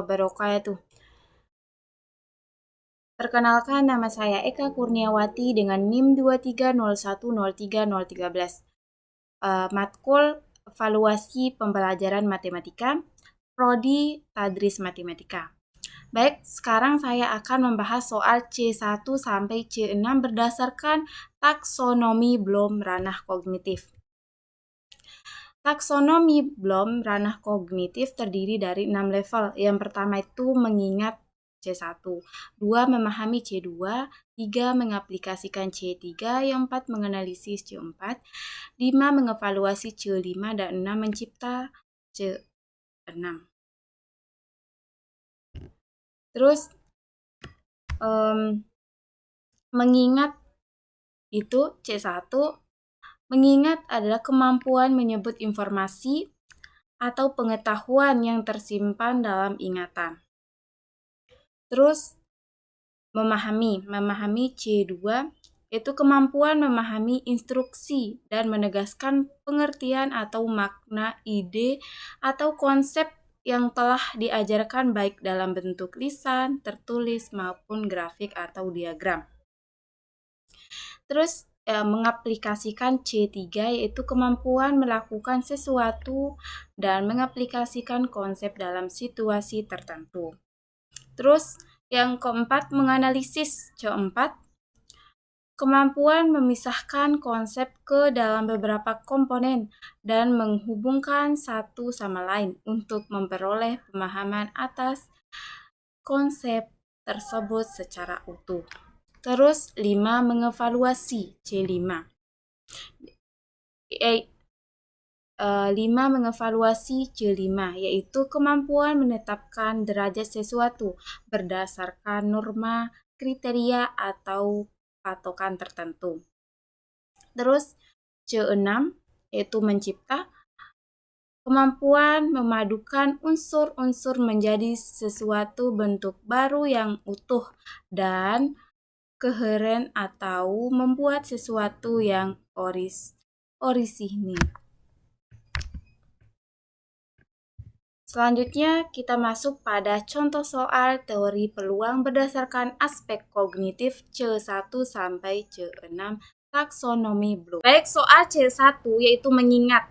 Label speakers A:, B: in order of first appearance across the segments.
A: Wabarakatuh. Perkenalkan, nama saya Eka Kurniawati dengan NIM 23010313. Matkul Evaluasi Pembelajaran Matematika, Prodi Tadris Matematika. Baik, sekarang saya akan membahas soal C1 sampai C6 berdasarkan taksonomi Bloom ranah kognitif. Taksonomi Bloom ranah kognitif terdiri dari 6 level. Yang pertama itu mengingat C1, 2 memahami C2, 3 mengaplikasikan C3, yang 4 menganalisis C4, 5 mengevaluasi C5, dan 6 mencipta C6. Terus mengingat itu C1, mengingat adalah kemampuan menyebut informasi atau pengetahuan yang tersimpan dalam ingatan. Terus memahami C2 itu kemampuan memahami instruksi dan menegaskan pengertian atau makna ide atau konsep yang telah diajarkan baik dalam bentuk lisan, tertulis maupun grafik atau diagram. Terus mengaplikasikan C3 yaitu kemampuan melakukan sesuatu dan mengaplikasikan konsep dalam situasi tertentu. Terus yang keempat menganalisis C4, kemampuan memisahkan konsep ke dalam beberapa komponen dan menghubungkan satu sama lain untuk memperoleh pemahaman atas konsep tersebut secara utuh. Terus 5 mengevaluasi C5. 5 mengevaluasi C5 yaitu kemampuan menetapkan derajat sesuatu berdasarkan norma, kriteria atau patokan tertentu. Terus C6 yaitu mencipta, kemampuan memadukan unsur-unsur menjadi sesuatu bentuk baru yang utuh dan koheren atau membuat sesuatu yang orisinil. Selanjutnya kita masuk pada contoh soal teori peluang berdasarkan aspek kognitif C1 sampai C6 taksonomi Bloom. Baik, soal C1 yaitu mengingat.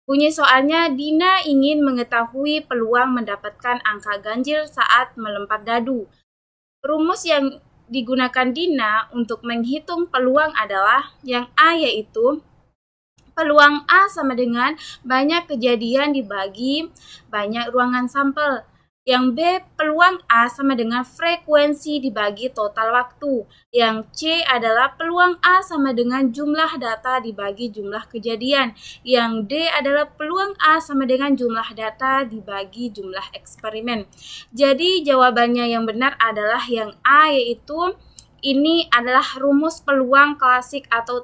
A: Bunyi soalnya, Dina ingin mengetahui peluang mendapatkan angka ganjil saat melempar dadu. Rumus yang digunakan Dina untuk menghitung peluang adalah yang A yaitu peluang A sama dengan banyak kejadian dibagi banyak ruangan sampel. Yang B, peluang A sama dengan frekuensi dibagi total waktu. Yang C adalah peluang A sama dengan jumlah data dibagi jumlah kejadian. Yang D adalah peluang A sama dengan jumlah data dibagi jumlah eksperimen. Jadi jawabannya yang benar adalah yang A, yaitu ini adalah rumus peluang klasik atau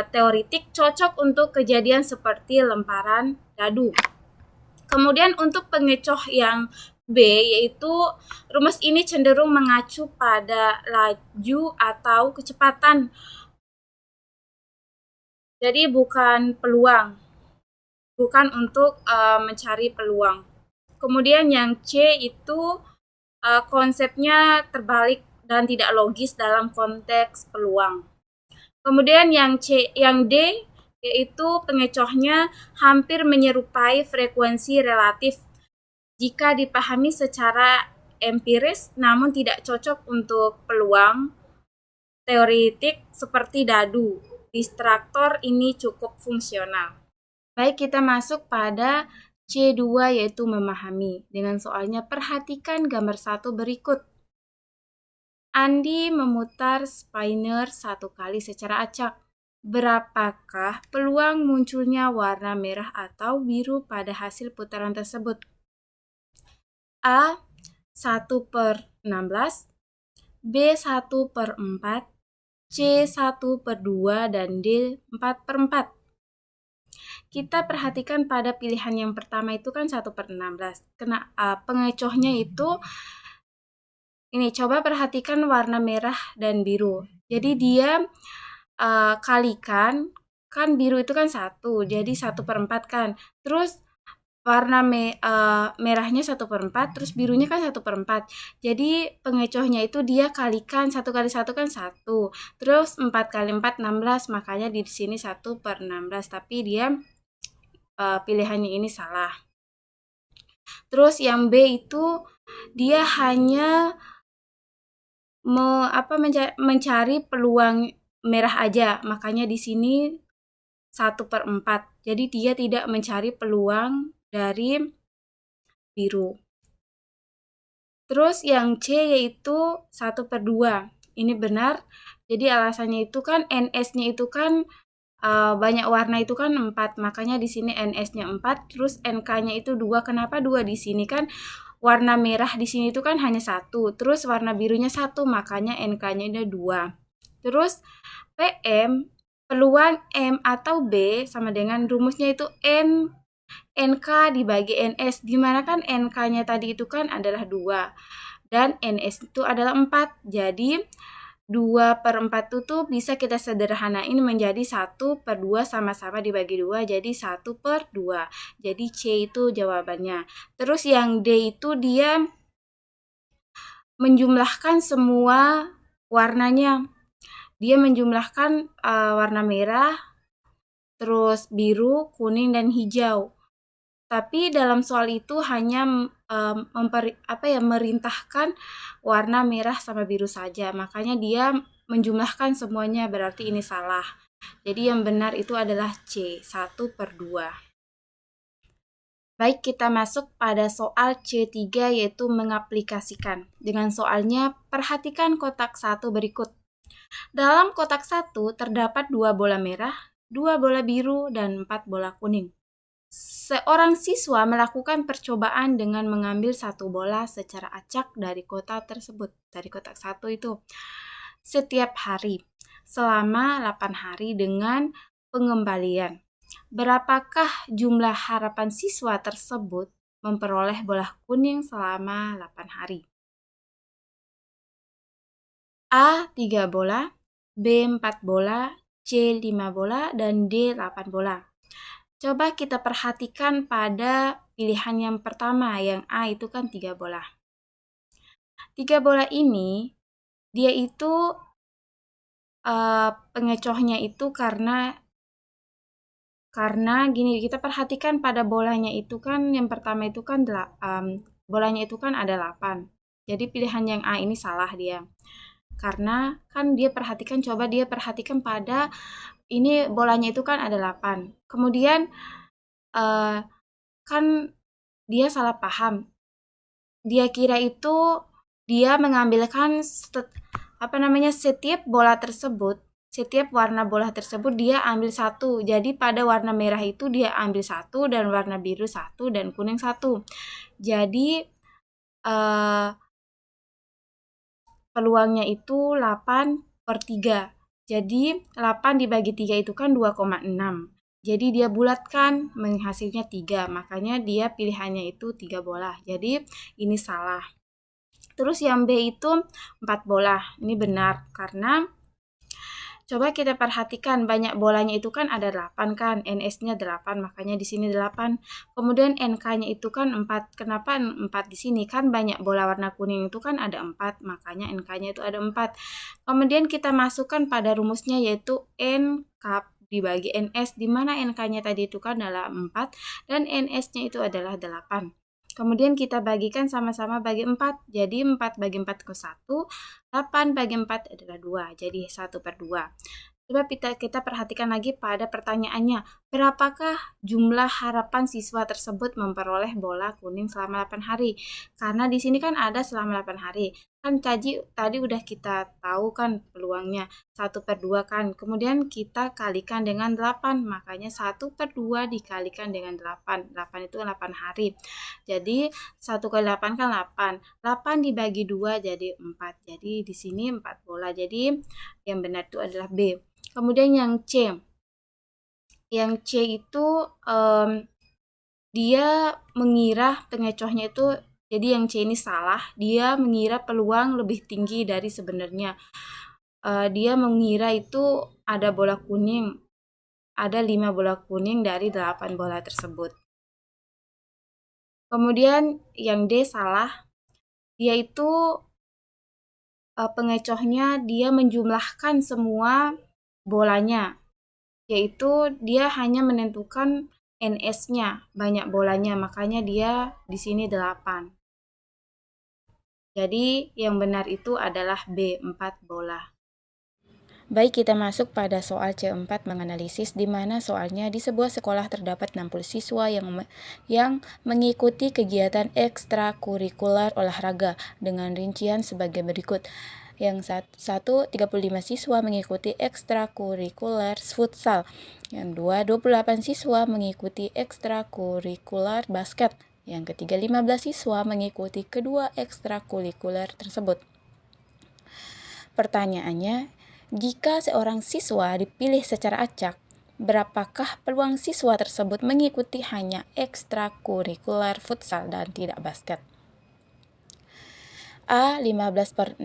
A: teoritik cocok untuk kejadian seperti lemparan dadu. Kemudian untuk pengecoh yang B, yaitu rumus ini cenderung mengacu pada laju atau kecepatan. Jadi bukan peluang, bukan untuk mencari peluang. Kemudian yang C itu konsepnya terbalik dan tidak logis dalam konteks peluang. Kemudian yang D yaitu pengecohnya hampir menyerupai frekuensi relatif jika dipahami secara empiris namun tidak cocok untuk peluang teoritik seperti dadu. Distraktor ini cukup fungsional. Baik, kita masuk pada C2 yaitu memahami. Dengan soalnya perhatikan gambar 1 berikut. Andi memutar spinner 1 kali secara acak. Berapakah peluang munculnya warna merah atau biru pada hasil putaran tersebut? A. 1/16, B. 1/4, C. 1/2, dan D. 4/4. Kita perhatikan pada pilihan yang pertama itu kan 1/16. Pengecohnya itu ini, coba perhatikan warna merah dan biru. Jadi dia kalikan, kan biru itu kan 1, jadi 1/4 kan. Terus warna merahnya 1/4, terus birunya kan 1/4. Jadi pengecohnya itu dia kalikan 1 kali 1 kan 1. Terus 4 kali 4 16, makanya di sini 1/16. Tapi dia pilihannya ini salah. Terus yang B itu dia hanya mencari peluang merah aja, makanya di sini 1/4. Jadi dia tidak mencari peluang dari biru. Terus yang C yaitu 1/2. Ini benar. Jadi alasannya itu kan NS-nya itu kan banyak warna itu kan 4, makanya di sini NS-nya 4, terus NK-nya itu 2. Kenapa 2 di sini? Kan warna merah di sini itu kan hanya 1, terus warna birunya 1, makanya NK-nya ada 2. Terus PM, peluang M atau B sama dengan rumusnya itu NK dibagi NS, dimana kan NK-nya tadi itu kan adalah 2 dan NS itu adalah 4. Jadi 2/4 itu bisa kita sederhanain menjadi 1/2 sama-sama dibagi 2, jadi 1/2. Jadi C itu jawabannya. Terus yang D itu dia menjumlahkan semua warnanya. Dia menjumlahkan warna merah, terus biru, kuning, dan hijau. Tapi dalam soal itu hanya merintahkan warna merah sama biru saja. Makanya dia menjumlahkan semuanya, berarti ini salah. Jadi yang benar itu adalah C, 1/2. Baik, kita masuk pada soal C3 yaitu mengaplikasikan. Dengan soalnya, perhatikan kotak 1 berikut. Dalam kotak 1 terdapat 2 bola merah, 2 bola biru, dan 4 bola kuning. Seorang siswa melakukan percobaan dengan mengambil 1 bola secara acak dari kotak tersebut, dari kotak 1 itu, setiap hari, selama 8 hari dengan pengembalian. Berapakah jumlah harapan siswa tersebut memperoleh bola kuning selama 8 hari? A. 3 bola, B. 4 bola, C. 5 bola, dan D. 8 bola. Coba kita perhatikan pada pilihan yang pertama, yang A itu kan 3 bola. 3 bola ini, dia itu pengecohnya itu karena gini, kita perhatikan pada bolanya itu kan, yang pertama itu kan bolanya itu kan ada 8. Jadi pilihan yang A ini salah dia. Karena kan coba dia perhatikan pada ini bolanya itu kan ada 8. Kemudian kan dia salah paham. Dia kira itu dia mengambilkan setiap bola tersebut, setiap warna bola tersebut dia ambil 1. Jadi pada warna merah itu dia ambil 1, dan warna biru 1, dan kuning 1. Jadi peluangnya itu 8/3. Jadi 8 dibagi 3 itu kan 2,6. Jadi dia bulatkan menghasilnya 3. Makanya dia pilihannya itu 3 bola. Jadi ini salah. Terus yang B itu 4 bola. Ini benar karena coba kita perhatikan banyak bolanya itu kan ada 8 kan, NS-nya 8, makanya di sini 8. Kemudian NK-nya itu kan 4. Kenapa 4 di sini? Kan banyak bola warna kuning itu kan ada 4, makanya NK-nya itu ada 4. Kemudian kita masukkan pada rumusnya yaitu N cup dibagi NS, di mana NK-nya tadi itu kan adalah 4 dan NS-nya itu adalah 8. Kemudian kita bagikan sama-sama bagi 4. Jadi 4 bagi 4 ke 1, 8 bagi 4 adalah 2. Jadi 1/2. Coba kita perhatikan lagi pada pertanyaannya. Berapakah jumlah harapan siswa tersebut memperoleh bola kuning selama 8 hari? Karena di sini kan ada selama 8 hari. Kan tadi udah kita tahu kan peluangnya 1/2 kan. Kemudian kita kalikan dengan 8. Makanya 1/2 dikalikan dengan 8. 8 itu 8 hari. Jadi 1 kali 8 kan 8. 8 dibagi 2 jadi 4. Jadi di sini 4 bola. Jadi yang benar itu adalah B. Kemudian yang C. Yang C itu dia mengira pengecohnya itu, jadi yang C ini salah. Dia mengira peluang lebih tinggi dari sebenarnya. Dia mengira itu ada bola kuning. Ada 5 bola kuning dari 8 bola tersebut. Kemudian yang D salah, dia itu pengecohnya dia menjumlahkan semua bolanya, yaitu dia hanya menentukan NS-nya, banyak bolanya, makanya dia di sini 8. Jadi yang benar itu adalah B, 4 bola. Baik, kita masuk pada soal C4 menganalisis, di mana soalnya di sebuah sekolah terdapat 60 siswa yang mengikuti kegiatan ekstrakurikuler olahraga dengan rincian sebagai berikut. Yang satu, 35 siswa mengikuti ekstrakurikuler futsal. Yang dua, 28 siswa mengikuti ekstrakurikuler basket. Yang ketiga, 15 siswa mengikuti kedua ekstrakurikuler tersebut. Pertanyaannya, jika seorang siswa dipilih secara acak, berapakah peluang siswa tersebut mengikuti hanya ekstrakurikuler futsal dan tidak basket? A. 15/60,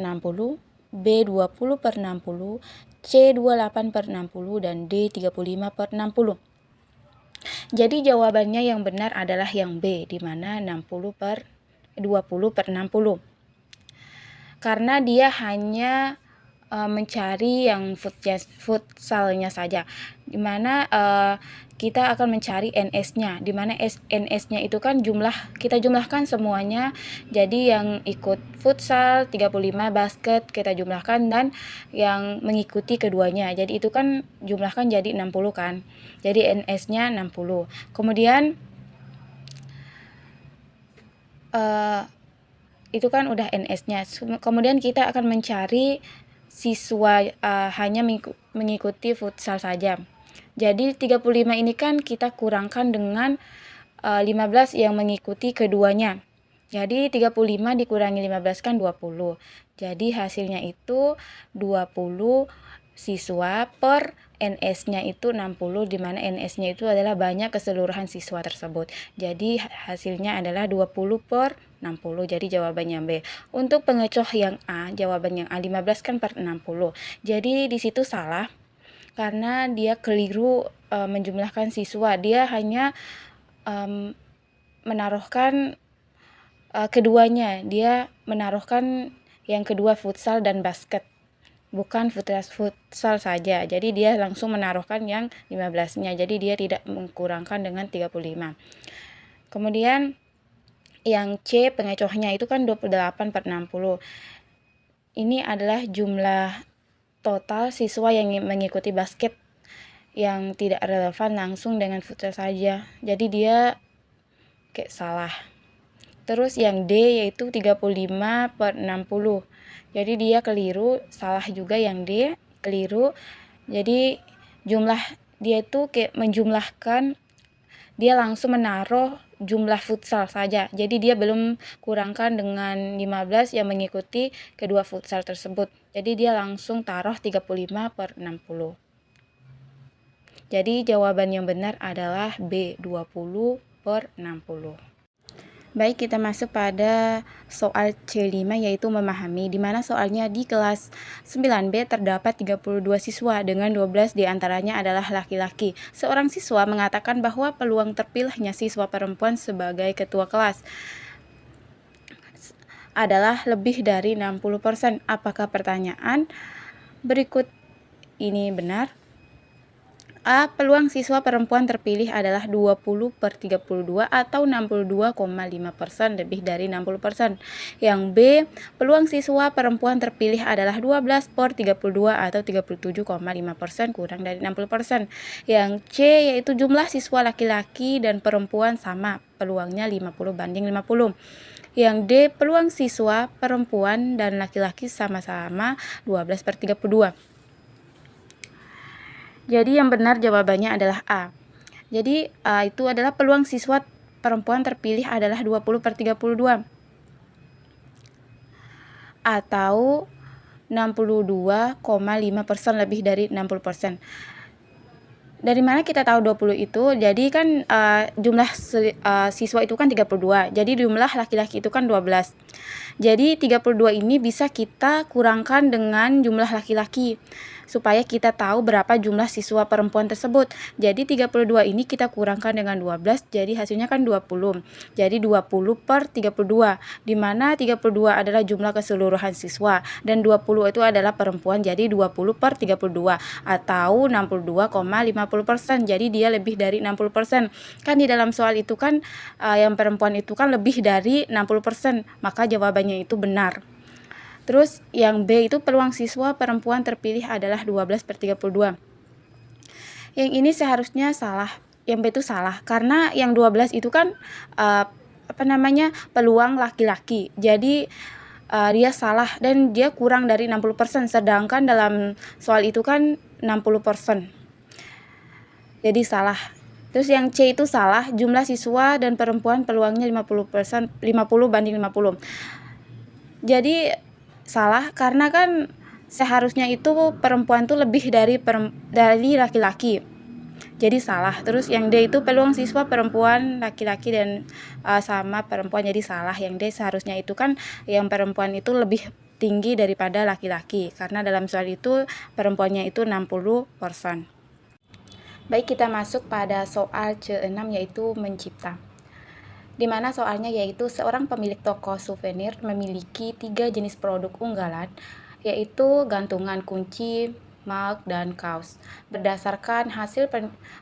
A: B. 20/60, C. 28/60, dan D. 35/60. Jadi jawabannya yang benar adalah yang B, di mana 20/60. Karena dia hanya mencari yang futsalnya saja, dimana kita akan mencari NS-nya, dimana NS-nya itu kan kita jumlahkan semuanya, jadi yang ikut futsal 35, basket kita jumlahkan, dan yang mengikuti keduanya, jadi itu kan jumlahkan jadi 60 kan, jadi NS-nya 60. Kemudian itu kan udah NS-nya, kemudian kita akan mencari siswa hanya mengikuti futsal saja. Jadi 35 ini kan kita kurangkan dengan 15 yang mengikuti keduanya. Jadi 35 dikurangi 15 kan 20. Jadi hasilnya itu 20 siswa per NS-nya itu 60, di mana NS-nya itu adalah banyak keseluruhan siswa tersebut. Jadi hasilnya adalah 20/60. Jadi jawabannya B. Untuk pengecoh yang A, jawaban yang A 15 kan per 60. Jadi di situ salah karena dia keliru menjumlahkan siswa. Dia hanya menaruhkan keduanya. Dia menaruhkan yang kedua futsal dan basket, bukan futsal saja. Jadi dia langsung menaruhkan yang 15-nya. Jadi dia tidak mengkurangkan dengan 35. Kemudian yang C, pengecohnya itu kan 28/60. Ini adalah jumlah total siswa yang mengikuti basket yang tidak relevan langsung dengan futsal saja. Jadi dia kayak salah. Terus yang D yaitu 35/60. Jadi dia keliru, salah juga yang D, keliru. Jadi jumlah dia itu kayak menjumlahkan, dia langsung menaruh jumlah futsal saja. Jadi dia belum kurangkan dengan 15 yang mengikuti kedua futsal tersebut. Jadi dia langsung taruh 35/60. Jadi jawaban yang benar adalah B, 20/60. Baik, kita masuk pada soal C5 yaitu memahami, di mana soalnya di kelas 9B terdapat 32 siswa dengan 12 diantaranya adalah laki-laki. Seorang siswa mengatakan bahwa peluang terpilihnya siswa perempuan sebagai ketua kelas adalah lebih dari 60%. Apakah pertanyaan berikut ini benar? A. Peluang siswa perempuan terpilih adalah 20/32 atau 62,5%, lebih dari 60%. Yang B. Peluang siswa perempuan terpilih adalah 12/32 atau 37,5%, kurang dari 60%. Yang C yaitu jumlah siswa laki-laki dan perempuan sama, peluangnya 50/50. Yang D. Peluang siswa perempuan dan laki-laki sama-sama 12/32. Jadi yang benar jawabannya adalah A. Jadi itu adalah peluang siswa perempuan terpilih adalah 20/32 atau 62,5%, lebih dari 60%. Dari mana kita tahu 20 itu? Jadi kan jumlah siswa itu kan 32. Jadi jumlah laki-laki itu kan 12. Jadi 32 ini bisa kita kurangkan dengan jumlah laki-laki supaya kita tahu berapa jumlah siswa perempuan tersebut. Jadi 32 ini kita kurangkan dengan 12, jadi hasilnya kan 20. Jadi 20 per 32, di mana 32 adalah jumlah keseluruhan siswa dan 20 itu adalah perempuan, jadi 20 per 32 atau 62,50%. Jadi dia lebih dari 60%. Kan di dalam soal itu kan yang perempuan itu kan lebih dari 60%, maka jawabannya itu benar. Terus yang B itu peluang siswa perempuan terpilih adalah 12 per 32. Yang ini seharusnya salah. Yang B itu salah karena yang 12 itu kan peluang laki-laki. Jadi dia salah dan dia kurang dari 60%, sedangkan dalam soal itu kan 60%. Jadi salah. Terus yang C itu salah, jumlah siswa dan perempuan peluangnya 50%, 50 banding 50. Jadi salah karena kan seharusnya itu perempuan tuh lebih dari laki-laki. Jadi salah. Terus yang D itu peluang siswa perempuan, laki-laki dan sama perempuan, jadi salah. Yang D seharusnya itu kan yang perempuan itu lebih tinggi daripada laki-laki karena dalam soal itu perempuannya itu 60%. Baik, kita masuk pada soal C6 yaitu mencipta. Di mana soalnya yaitu seorang pemilik toko souvenir memiliki 3 jenis produk unggalan, yaitu gantungan kunci, mug, dan kaos, berdasarkan hasil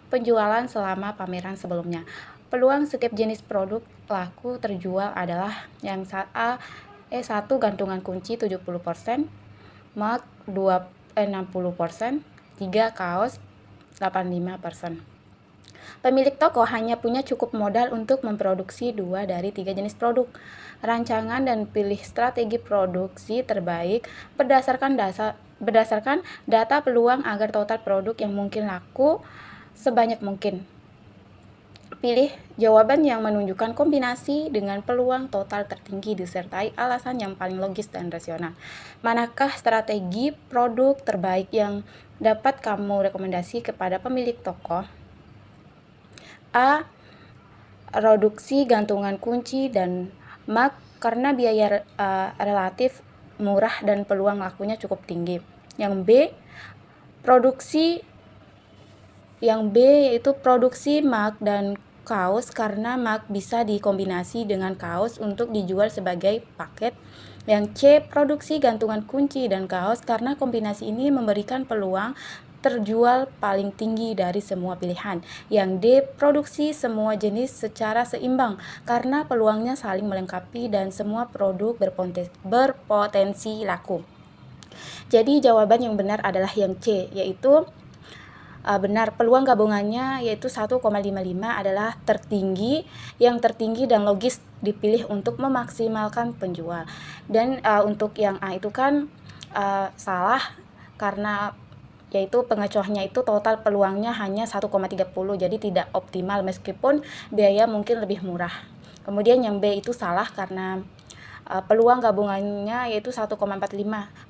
A: penjualan selama pameran sebelumnya. Peluang setiap jenis produk laku terjual adalah yang A, 1 gantungan kunci 70%, mug 60%, 3 kaos 85%. Pemilik toko hanya punya cukup modal untuk memproduksi 2 dari 3 jenis produk. Rancangan dan pilih strategi produksi terbaik berdasarkan data peluang agar total produk yang mungkin laku sebanyak mungkin. Pilih jawaban yang menunjukkan kombinasi dengan peluang total tertinggi disertai alasan yang paling logis dan rasional. Manakah strategi produk terbaik yang dapat kamu rekomendasi kepada pemilik toko? A. Reduksi gantungan kunci dan mug karena biaya relatif murah dan peluang lakunya cukup tinggi. Yang B yaitu produksi mug dan kaos karena mug bisa dikombinasi dengan kaos untuk dijual sebagai paket. Yang C, produksi gantungan kunci dan kaos karena kombinasi ini memberikan peluang terjual paling tinggi dari semua pilihan. Yang D, produksi semua jenis secara seimbang karena peluangnya saling melengkapi dan semua produk berpotensi laku. Jadi jawaban yang benar adalah yang C, yaitu benar, peluang gabungannya yaitu 1,55 adalah yang tertinggi dan logis dipilih untuk memaksimalkan penjual. Dan untuk yang A itu kan salah karena yaitu pengecualiannya itu total peluangnya hanya 1,30, jadi tidak optimal meskipun biaya mungkin lebih murah. Kemudian yang B itu salah karena peluang gabungannya yaitu 1,45,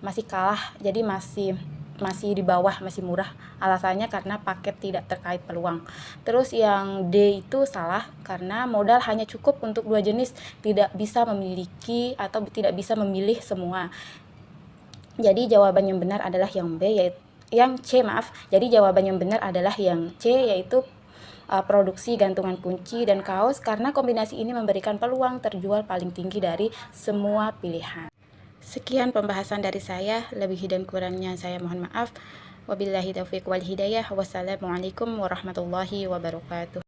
A: masih kalah, jadi masih di bawah, masih murah. Alasannya karena paket tidak terkait peluang. Terus yang D itu salah karena modal hanya cukup untuk 2 jenis, tidak bisa memiliki atau tidak bisa memilih semua. Jadi jawaban yang benar adalah yang B, yaitu yang C, maaf. Jadi jawaban yang benar adalah yang C, yaitu produksi gantungan kunci dan kaos karena kombinasi ini memberikan peluang terjual paling tinggi dari semua pilihan. Sekian pembahasan dari saya, lebih dan kurangnya saya mohon maaf. Wabillahi taufiq wal hidayah. Wassalamualaikum warahmatullahi wabarakatuh.